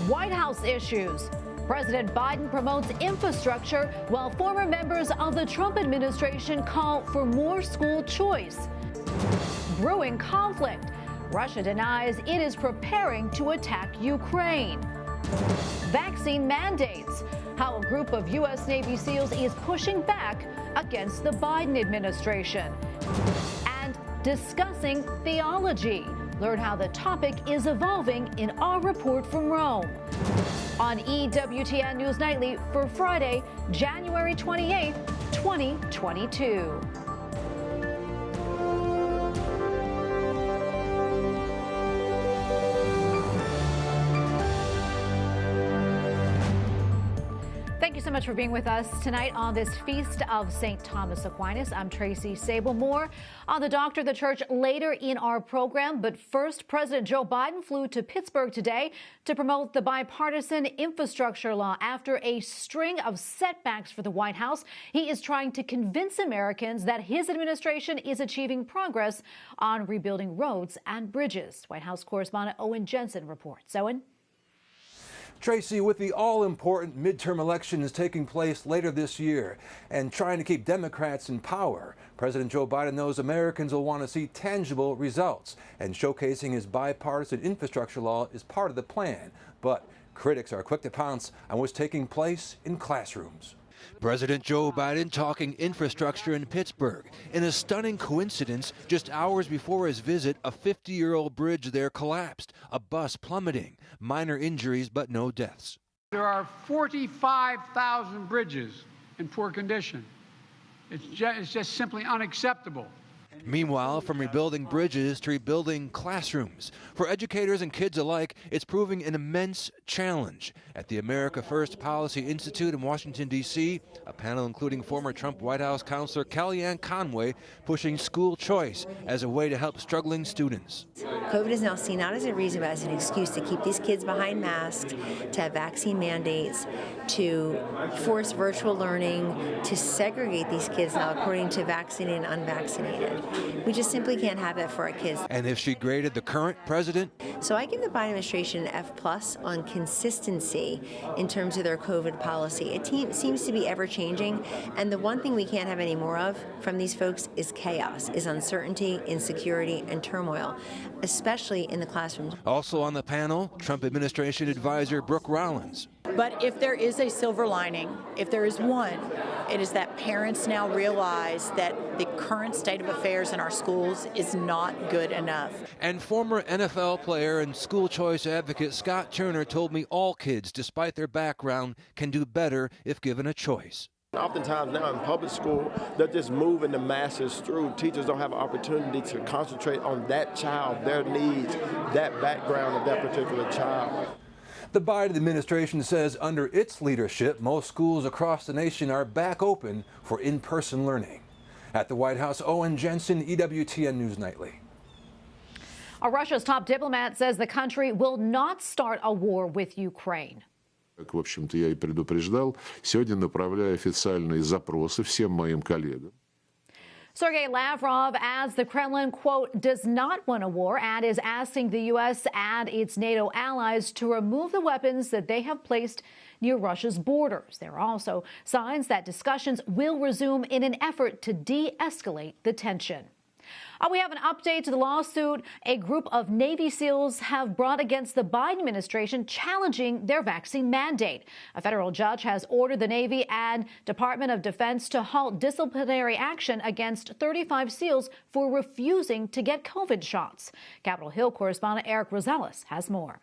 White House issues. President Biden promotes infrastructure while former members of the Trump administration call for more school choice. Brewing conflict. Russia denies it is preparing to attack Ukraine. Vaccine mandates. How a group of U.S. Navy SEALs is pushing back against the Biden administration. And discussing theology. Learn how the topic is evolving in our report from Rome. On EWTN News Nightly for Friday, January 28th, 2022. Thank you so much for being with us tonight on this feast of St. Thomas Aquinas. I'm Tracy Sable. More on the Doctor of the Church later in our program. But first, President Joe Biden flew to Pittsburgh today to promote the bipartisan infrastructure law. After a string of setbacks for the White House, he is trying to convince Americans that his administration is achieving progress on rebuilding roads and bridges. White House correspondent Owen Jensen reports. Owen? Tracy, with the all-important midterm elections taking place later this year and trying to keep Democrats in power, President Joe Biden knows Americans will want to see tangible results, and showcasing his bipartisan infrastructure law is part of the plan. But critics are quick to pounce on what's taking place in classrooms. President Joe Biden talking infrastructure in Pittsburgh. In a stunning coincidence, just hours before his visit, a 50-year-old bridge there collapsed, a bus plummeting, minor injuries but no deaths. There are 45,000 bridges in poor condition. It's just simply unacceptable. Meanwhile, from rebuilding bridges to rebuilding classrooms. For educators and kids alike, it's proving an immense challenge. At the America First Policy Institute in Washington, D.C., a panel including former Trump White House counselor Kellyanne Conway pushing school choice as a way to help struggling students. COVID is now seen not as a reason, but as an excuse to keep these kids behind masks, to have vaccine mandates, to force virtual learning, to segregate these kids now according to vaccinated and unvaccinated. We just simply can't have that for our kids. And if she graded the current president? So I give the Biden administration an F+ on consistency in terms of their COVID policy. It seems to be ever-changing, and the one thing we can't have any more of from these folks is chaos, is uncertainty, insecurity, and turmoil, especially in the classrooms. Also on the panel, Trump administration advisor Brooke Rollins. But if there is a silver lining, if there is one, it is that parents now realize that the current state of affairs in our schools is not good enough. And former NFL player and school choice advocate Scott Turner told me all kids, despite their background, can do better if given a choice. Oftentimes now in public school, they're just moving the masses through. Teachers don't have an opportunity to concentrate on that child, their needs, that background of that particular child. The Biden administration says under its leadership, most schools across the nation are back open for in-person learning. At the White House, Owen Jensen, EWTN News Nightly. Russia's top diplomat says the country will not start a war with Ukraine. Как, в общем-то, я и предупреждал, сегодня направляю официальные запросы всем моим коллегам. Sergei Lavrov adds the Kremlin, quote, does not want a war and is asking the U.S. and its NATO allies to remove the weapons that they have placed near Russia's borders. There are also signs that discussions will resume in an effort to de-escalate the tension. We have an update to the lawsuit a group of Navy SEALs have brought against the Biden administration challenging their vaccine mandate. A federal judge has ordered the Navy and Department of Defense to halt disciplinary action against 35 SEALs for refusing to get COVID shots. Capitol Hill correspondent Eric Rosales has more.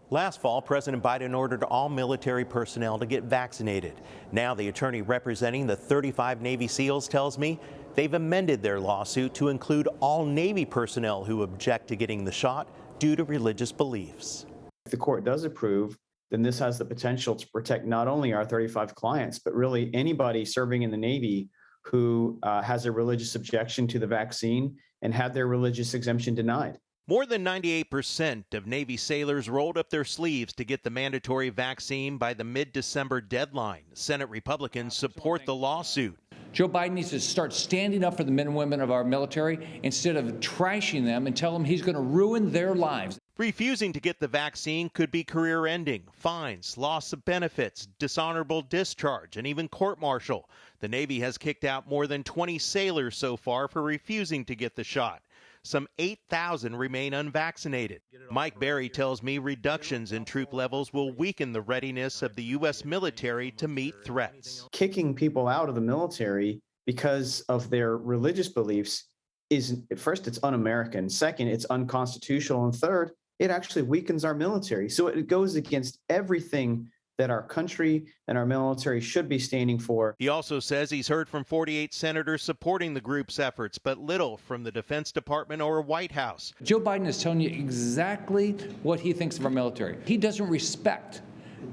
Last fall, President Biden ordered all military personnel to get vaccinated. Now the attorney representing the 35 Navy SEALs tells me they've amended their lawsuit to include all Navy personnel who object to getting the shot due to religious beliefs. If the court does approve, then this has the potential to protect not only our 35 clients, but really anybody serving in the Navy who has a religious objection to the vaccine and had their religious exemption denied. More than 98% of Navy sailors rolled up their sleeves to get the mandatory vaccine by the mid-December deadline. Senate Republicans support the lawsuit. Joe Biden needs to start standing up for the men and women of our military instead of trashing them and tell them he's going to ruin their lives. Refusing to get the vaccine could be career-ending, fines, loss of benefits, dishonorable discharge, and even court-martial. The Navy has kicked out more than 20 sailors so far for refusing to get the shot. Some 8,000 remain unvaccinated. Mike Berry tells me reductions in troop levels will weaken the readiness of the U.S. military to meet threats. Kicking people out of the military because of their religious beliefs is, first, it's un-American. Second, it's unconstitutional. And third, it actually weakens our military. So it goes against everything that our country and our military should be standing for. He also says he's heard from 48 senators supporting the group's efforts, but little from the Defense Department or White House. Joe Biden is telling you exactly what he thinks of our military. He doesn't respect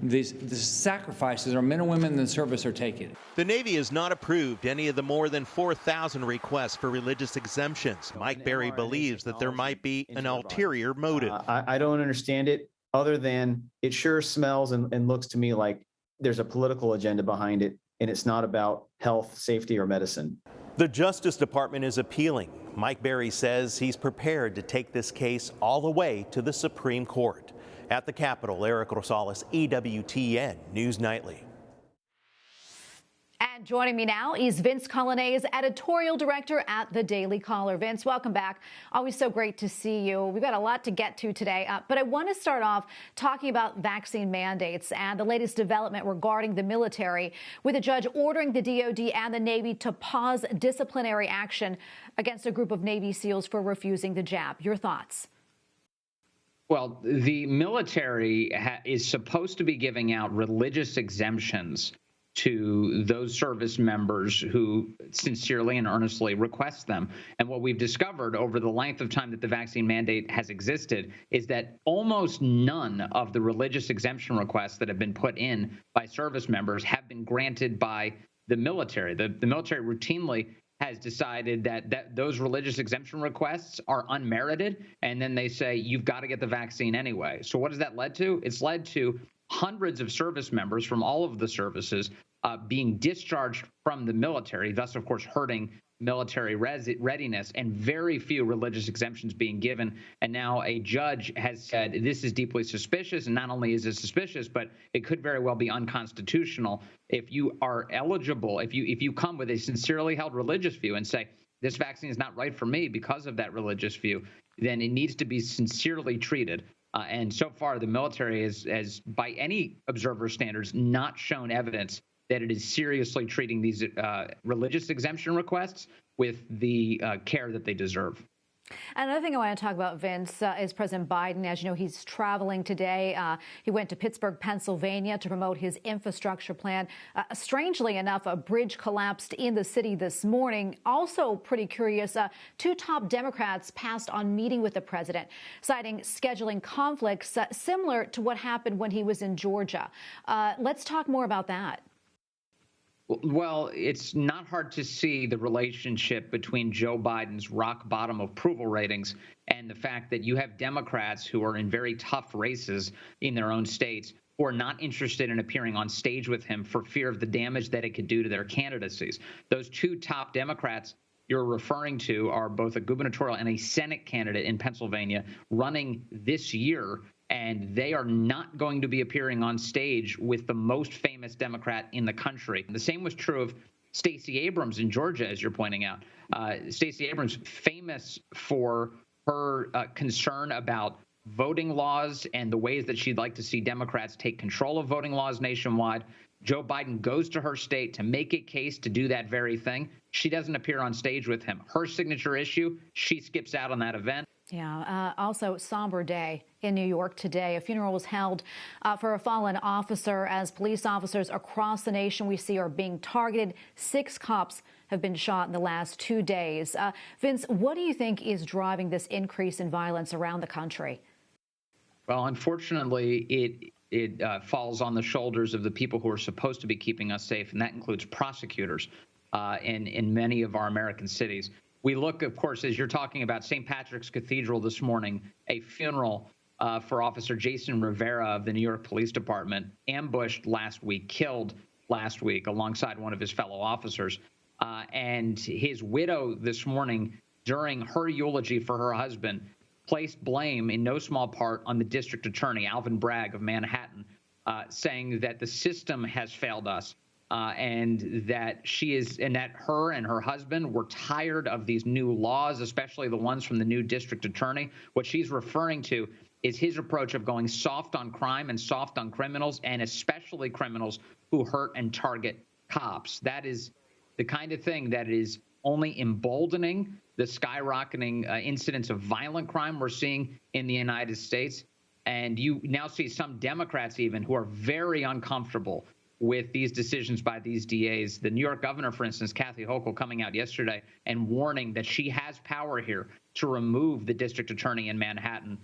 the sacrifices our men and women in the service are taking. The Navy has not approved any of the more than 4,000 requests for religious exemptions. Mike Berry believes that there might be an ulterior motive. I don't understand it, other than it sure smells and looks to me like there's a political agenda behind it, and it's not about health, safety, or medicine. The Justice Department is appealing. Mike Berry says he's prepared to take this case all the way to the Supreme Court. At the Capitol, Eric Rosales, EWTN News Nightly. And joining me now is Vince Coglianese, Editorial Director at the Daily Caller. Vince, welcome back. Always so great to see you. We've got a lot to get to today, but I want to start off talking about vaccine mandates and the latest development regarding the military, with a judge ordering the DOD and the Navy to pause disciplinary action against a group of Navy SEALs for refusing the jab. Your thoughts? Well, the military is supposed to be giving out religious exemptions to those service members who sincerely and earnestly request them. And what we've discovered over the length of time that the vaccine mandate has existed is that almost none of the religious exemption requests that have been put in by service members have been granted by the military. The military routinely has decided that those religious exemption requests are unmerited, and then they say, you've got to get the vaccine anyway. So what has that led to? It's led to hundreds of service members from all of the services being discharged from the military, thus, of course, hurting military readiness, and very few religious exemptions being given. And now a judge has said this is deeply suspicious, and not only is it suspicious, but it could very well be unconstitutional. If you are eligible, if you come with a sincerely held religious view and say, this vaccine is not right for me because of that religious view, then it needs to be sincerely treated. And so far, the military has, by any observer standards, not shown evidence that it is seriously treating these religious exemption requests with the care that they deserve. Another thing I want to talk about, Vince, is President Biden. As you know, he's traveling today. He went to Pittsburgh, Pennsylvania to promote his infrastructure plan. Strangely enough, a bridge collapsed in the city this morning. Also pretty curious, two top Democrats passed on meeting with the president, citing scheduling conflicts similar to what happened when he was in Georgia. Let's talk more about that. Well, it's not hard to see the relationship between Joe Biden's rock bottom approval ratings and the fact that you have Democrats who are in very tough races in their own states who are not interested in appearing on stage with him for fear of the damage that it could do to their candidacies. Those two top Democrats you're referring to are both a gubernatorial and a Senate candidate in Pennsylvania running this year, and they are not going to be appearing on stage with the most famous Democrat in the country. The same was true of Stacey Abrams in Georgia, as you're pointing out. Stacey Abrams, famous for her concern about voting laws and the ways that she'd like to see Democrats take control of voting laws nationwide. Joe Biden goes to her state to make a case to do that very thing. She doesn't appear on stage with him. Her signature issue, she skips out on that event. Yeah. Also, somber day in New York today. A funeral was held for a fallen officer as police officers across the nation we see are being targeted. 6 cops have been shot in the last 2 days. Vince, what do you think is driving this increase in violence around the country? Well, unfortunately, it falls on the shoulders of the people who are supposed to be keeping us safe, and that includes prosecutors in many of our American cities. We look, of course, as you're talking about St. Patrick's Cathedral this morning, a funeral for Officer Jason Rivera of the New York Police Department, ambushed last week, killed last week alongside one of his fellow officers. And his widow this morning, during her eulogy for her husband, placed blame in no small part on the district attorney, Alvin Bragg of Manhattan, saying that the system has failed us. And that that her and her husband were tired of these new laws, especially the ones from the new district attorney. What she's referring to is his approach of going soft on crime and soft on criminals, and especially criminals who hurt and target cops. That is the kind of thing that is only emboldening the skyrocketing incidents of violent crime we're seeing in the United States. And you now see some Democrats even who are very uncomfortable with these decisions by these DAs. The New York governor, for instance, Kathy Hochul, coming out yesterday and warning that she has power here to remove the district attorney in Manhattan.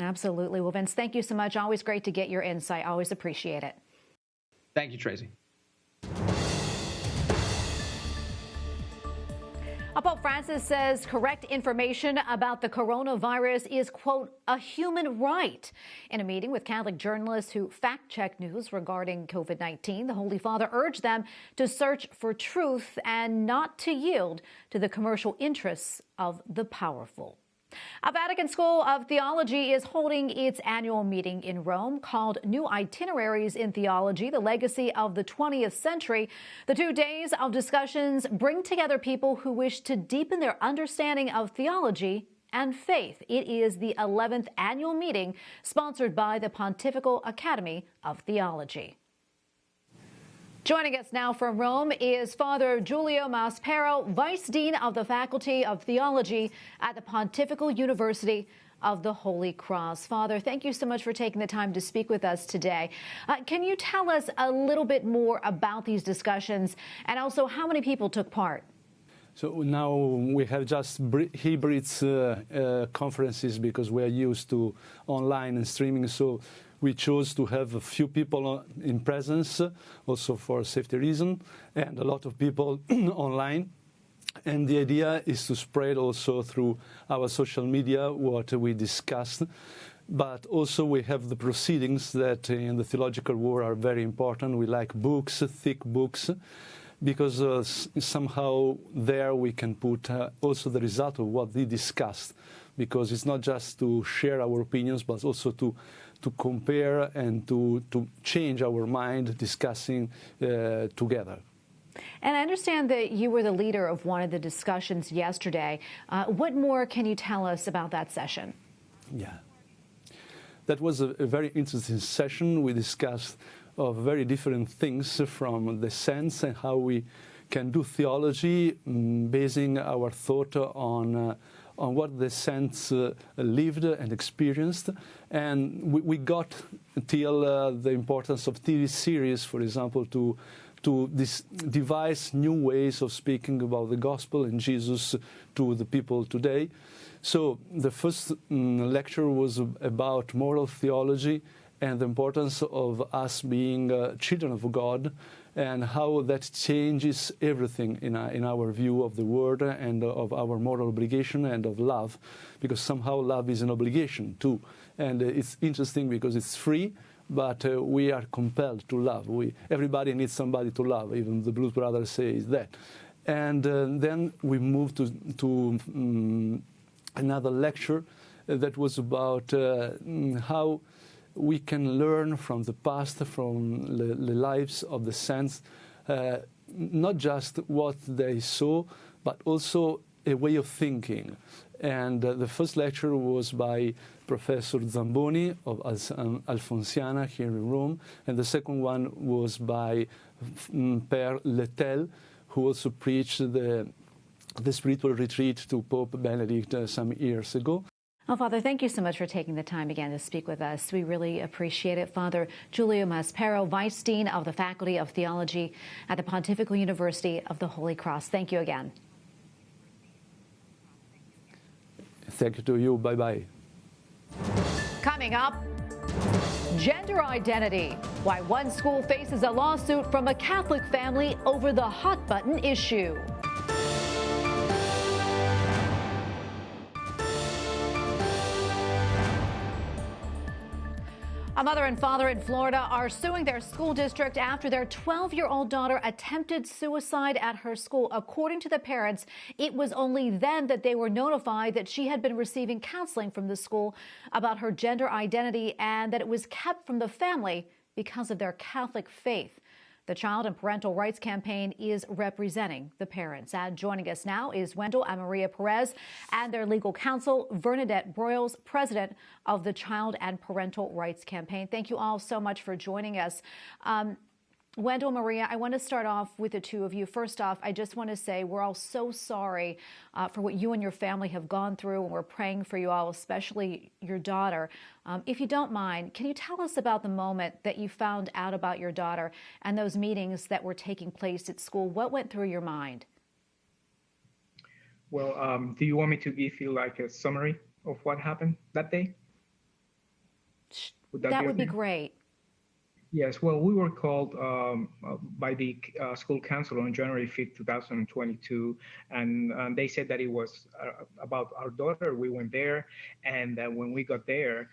Absolutely. Well, Vince, thank you so much. Always great to get your insight. Always appreciate it. Thank you, Tracy. Pope Francis says correct information about the coronavirus is, quote, a human right. In a meeting with Catholic journalists who fact-check news regarding COVID-19, the Holy Father urged them to search for truth and not to yield to the commercial interests of the powerful. A Vatican School of Theology is holding its annual meeting in Rome called New Itineraries in Theology, the Legacy of the 20th Century. The 2 days of discussions bring together people who wish to deepen their understanding of theology and faith. It is the 11th annual meeting sponsored by the Pontifical Academy of Theology. Joining us now from Rome is Father Gulio Maspero, Vice Dean of the Faculty of Theology at the Pontifical University of the Holy Cross. Father, thank you so much for taking the time to speak with us today. Can you tell us a little bit more about these discussions and also how many people took part? So now we have just hybrid conferences because we are used to online and streaming. So we chose to have a few people in presence, also for safety reason, and a lot of people online. And the idea is to spread also through our social media what we discussed. But also we have the proceedings that in the theological world are very important. We like books, thick books, because somehow there we can put also the result of what we discussed. Because it's not just to share our opinions, but also to compare and to change our mind discussing together. And I understand that you were the leader of one of the discussions yesterday. What more can you tell us about that session? Yeah, that was a very interesting session. We discussed very different things from the sense and how we can do theology, basing our thought on what the saints lived and experienced. And we got till the importance of TV series, for example, to devise new ways of speaking about the gospel and Jesus to the people today. So the first lecture was about moral theology and the importance of us being children of God, and how that changes everything in our view of the world and of our moral obligation and of love, because somehow love is an obligation too. And it's interesting because it's free, but we are compelled to love. Everybody needs somebody to love, even the Blues Brothers say that. And then we moved to another lecture that was about how we can learn from the past, from the lives of the saints, not just what they saw, but also a way of thinking. And the first lecture was by Professor Zamboni of Alfonsiana here in Rome, and the second one was by Père Letel, who also preached the spiritual retreat to Pope Benedict some years ago. Well, Father, thank you so much for taking the time again to speak with us. We really appreciate it. Father Gulio Maspero, Vice Dean of the Faculty of Theology at the Pontifical University of the Holy Cross. Thank you again. Thank you to you. Bye-bye. Coming up, gender identity. Why one school faces a lawsuit from a Catholic family over the hot button issue. A mother and father in Florida are suing their school district after their 12-year-old daughter attempted suicide at her school. According to the parents, it was only then that they were notified that she had been receiving counseling from the school about her gender identity and that it was kept from the family because of their Catholic faith. The Child and Parental Rights Campaign is representing the parents. And joining us now is Wendell and Maria Perez and their legal counsel, Vernadette Broyles, president of the Child and Parental Rights Campaign. Thank you all so much for joining us. Wendell, Maria, I want to start off with the two of you. First off, I just want to say we're all so sorry for what you and your family have gone through, and we're praying for you all, especially your daughter. If you don't mind, can you tell us about the moment that you found out about your daughter and those meetings that were taking place at school? What went through your mind? Well, do you want me to give you like a summary of what happened that day? That would be great. Yes, well, we were called by the school council on January 5th, 2022, and they said that it was about our daughter. We went there, and when we got there,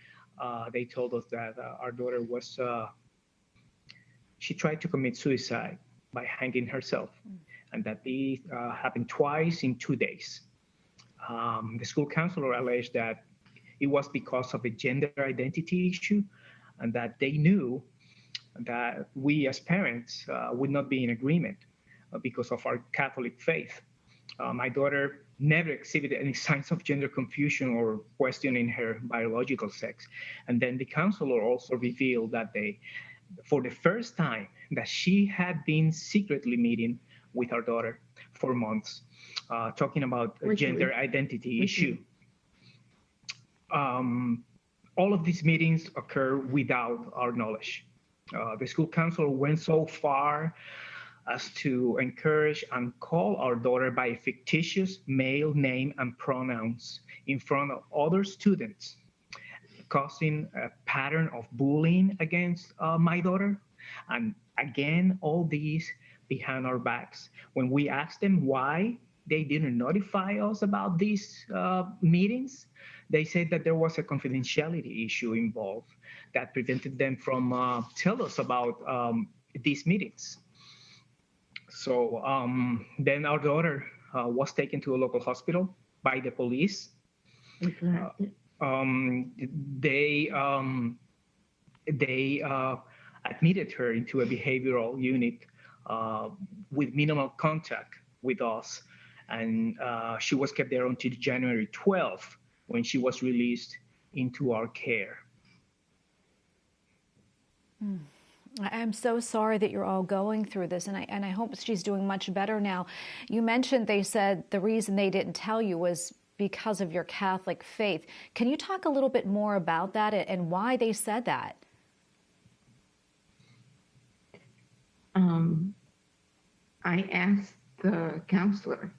they told us that our daughter was, she tried to commit suicide by hanging herself, and that this happened twice in 2 days. The school counselor alleged that it was because of a gender identity issue, and that they knew that we as parents would not be in agreement because of our Catholic faith. My daughter never exhibited any signs of gender confusion or questioning her biological sex. And then the counselor also revealed that for the first time, that she had been secretly meeting with our daughter for months, talking about a gender identity issue. All of these meetings occur without our knowledge. The school council went so far as to encourage and call our daughter by a fictitious male name and pronouns in front of other students, causing a pattern of bullying against my daughter. And again, all these behind our backs. When we asked them why they didn't notify us about these meetings, they said that there was a confidentiality issue involved that prevented them from tell us about these meetings. So then our daughter was taken to a local hospital by the police. They admitted her into a behavioral unit with minimal contact with us, and she was kept there until January 12th, when she was released into our care. I'm so sorry that you're all going through this, and I hope she's doing much better now. You mentioned they said the reason they didn't tell you was because of your Catholic faith. Can you talk a little bit more about that and why they said that? I asked the counselor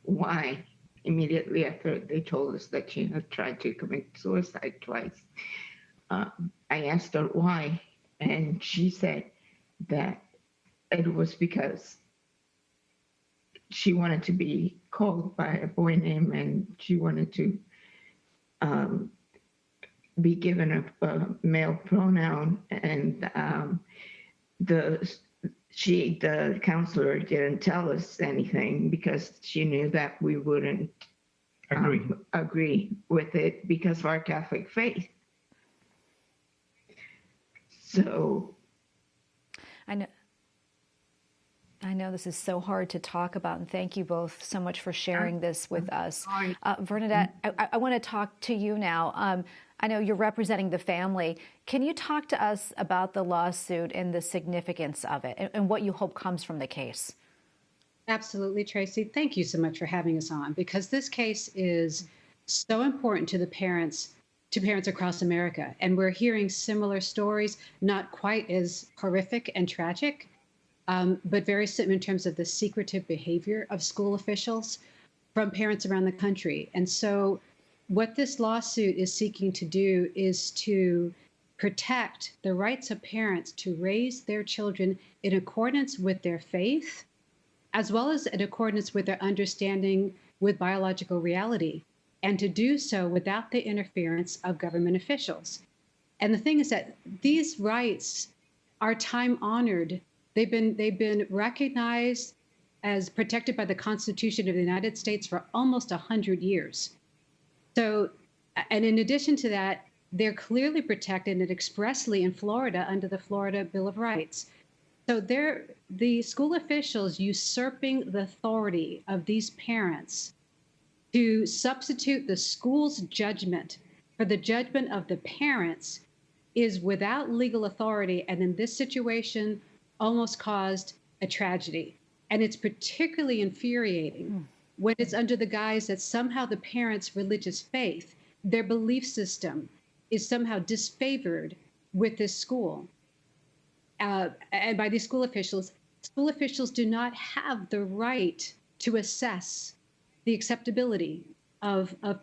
why immediately after they told us that she had tried to commit suicide twice. I asked her why, and she said that it was because she wanted to be called by a boy name, and she wanted to be given a male pronoun, and the counselor didn't tell us anything because she knew that we wouldn't agree with it because of our Catholic faith. So I know this is so hard to talk about, and thank you both so much for sharing this with us. Vernadette, I want to talk to you now. I know you're representing the family. Can you talk to us about the lawsuit and the significance of it and what you hope comes from the case? Absolutely, Tracy. Thank you so much for having us on, because this case is so important to the parents across America. And we're hearing similar stories, not quite as horrific and tragic, but very similar in terms of the secretive behavior of school officials from parents around the country. And so what this lawsuit is seeking to do is to protect the rights of parents to raise their children in accordance with their faith, as well as in accordance with their understanding with biological reality, and to do so without the interference of government officials. And the thing is that these rights are time honored. They've been recognized as protected by the Constitution of the United States for almost 100 years. So, and in addition to that, they're clearly protected and expressly in Florida under the Florida Bill of Rights. So the school officials usurping the authority of these parents to substitute the school's judgment for the judgment of the parents is without legal authority, and in this situation almost caused a tragedy. And it's particularly infuriating when it's under the guise that somehow the parents' religious faith, their belief system, is somehow disfavored with this school. And by these school officials do not have the right to assess the acceptability of a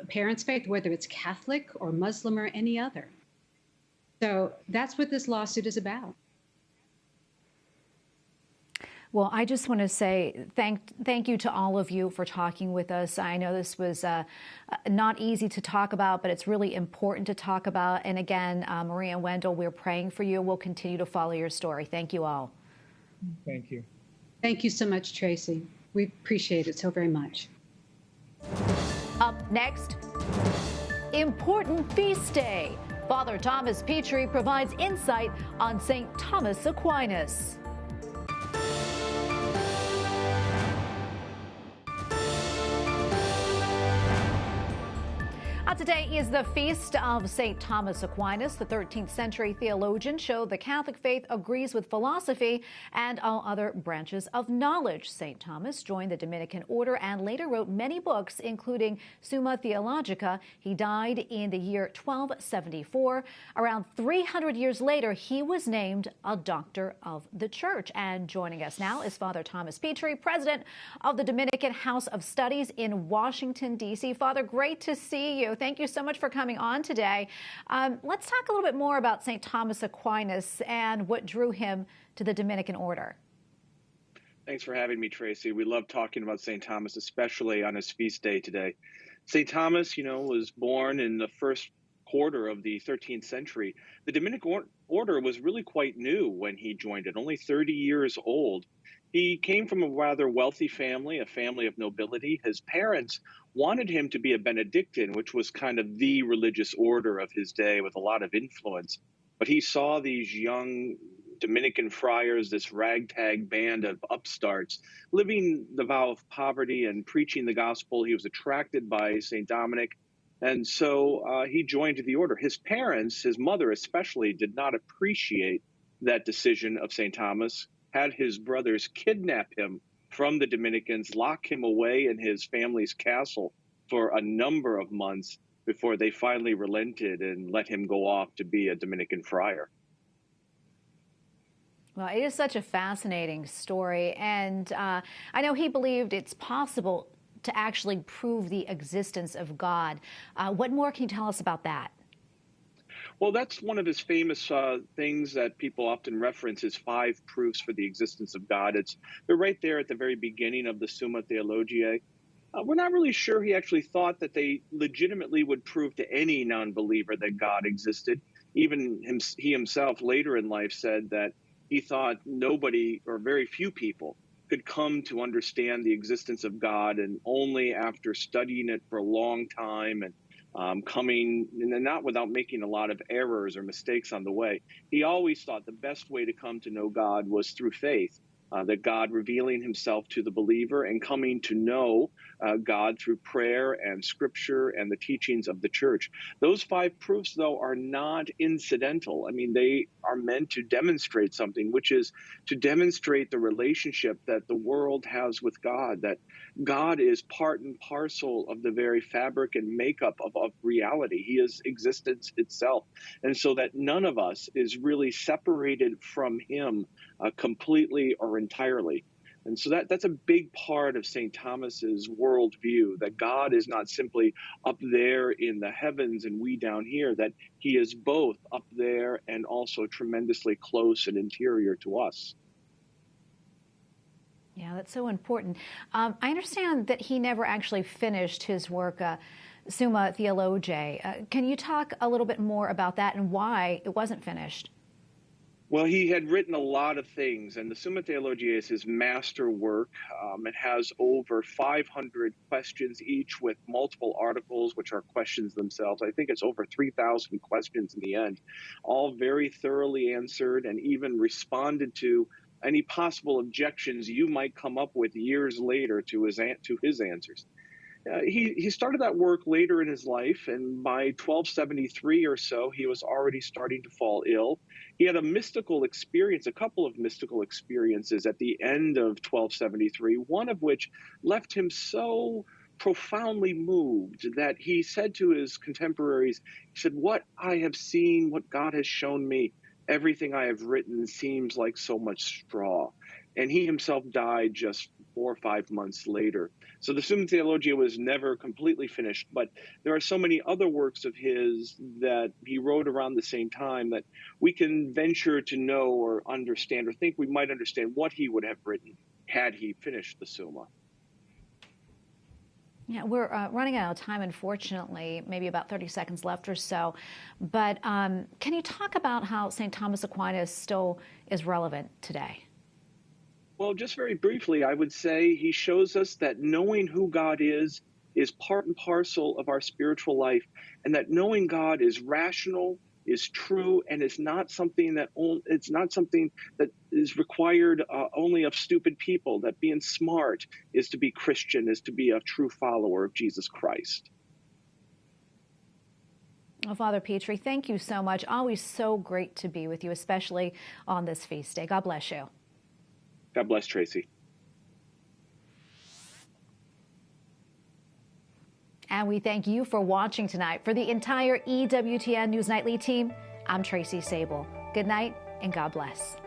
parent's faith, whether it's Catholic or Muslim or any other. So that's what this lawsuit is about. Well, I just want to say thank you to all of you for talking with us. I know this was not easy to talk about, but it's really important to talk about. And again, Maria and Wendell, we're praying for you. We'll continue to follow your story. Thank you all. Thank you. Thank you so much, Tracy. We appreciate it so very much. Up next, important feast day. Father Thomas Petri provides insight on St. Thomas Aquinas. Today is the feast of St. Thomas Aquinas. The 13th century theologian showed the Catholic faith agrees with philosophy and all other branches of knowledge. St. Thomas joined the Dominican order and later wrote many books, including Summa Theologica. He died in the year 1274. Around 300 years later, he was named a doctor of the church. And joining us now is Father Thomas Petri, president of the Dominican House of Studies in Washington, D.C. Father, great to see you. Thank you so much for coming on today. Let's talk a little bit more about St. Thomas Aquinas and what drew him to the Dominican order. Thanks for having me, Tracy. We love talking about St. Thomas, especially on his feast day today. St. Thomas, was born in the first quarter of the 13th century. The Dominican order was really quite new when he joined it, only 30 years old. He came from a rather wealthy family, a family of nobility. His parents wanted him to be a Benedictine, which was kind of the religious order of his day with a lot of influence. But he saw these young Dominican friars, this ragtag band of upstarts, living the vow of poverty and preaching the gospel. He was attracted by St. Dominic, and so he joined the order. His parents, his mother especially, did not appreciate that decision of St. Thomas, had his brothers kidnap him from the Dominicans, lock him away in his family's castle for a number of months before they finally relented and let him go off to be a Dominican friar. Well, it is such a fascinating story, and I know he believed it's possible to actually prove the existence of God. What more can you tell us about that? Well, that's one of his famous things that people often reference, his 5 proofs for the existence of God. They're right there at the very beginning of the Summa Theologiae. We're not really sure he actually thought that they legitimately would prove to any non-believer that God existed. Even he himself later in life said that he thought nobody or very few people could come to understand the existence of God, and only after studying it for a long time and coming, and not without making a lot of errors or mistakes on the way. He always thought the best way to come to know God was through faith, that God revealing himself to the believer and coming to know God through prayer and scripture and the teachings of the church. Those 5 proofs, though, are not incidental. I mean, they are meant to demonstrate something, which is to demonstrate the relationship that the world has with God, that God is part and parcel of the very fabric and makeup of reality. He is existence itself. And so that none of us is really separated from him completely or entirely. And so that's a big part of St. Thomas's worldview, that God is not simply up there in the heavens and we down here, that he is both up there and also tremendously close and interior to us. Yeah, that's so important. I understand that he never actually finished his work, Summa Theologiae. Can you talk a little bit more about that and why it wasn't finished? Well, he had written a lot of things, and the Summa Theologiae is his master work. It has over 500 questions each with multiple articles, which are questions themselves. I think it's over 3,000 questions in the end, all very thoroughly answered and even responded to any possible objections you might come up with years later to his answers. He started that work later in his life, and by 1273 or so, he was already starting to fall ill. He had a mystical experience, a couple of mystical experiences at the end of 1273, one of which left him so profoundly moved that he said to his contemporaries, he said, "What I have seen, what God has shown me, everything I have written seems like so much straw." And he himself died just 4 or 5 months later. So the Summa Theologiae was never completely finished, but there are so many other works of his that he wrote around the same time that we can venture to know or understand or think we might understand what he would have written had he finished the Summa. Yeah, we're running out of time, unfortunately, maybe about 30 seconds left or so. But can you talk about how St. Thomas Aquinas still is relevant today? Well, just very briefly, I would say he shows us that knowing who God is part and parcel of our spiritual life, and that knowing God is rational, is true, and is not something that is required only of stupid people. That being smart is to be Christian, is to be a true follower of Jesus Christ. Well, Father Petri, thank you so much. Always so great to be with you, especially on this feast day. God bless you. God bless, Tracy. And we thank you for watching tonight. For the entire EWTN News Nightly team, I'm Tracy Sable. Good night and God bless.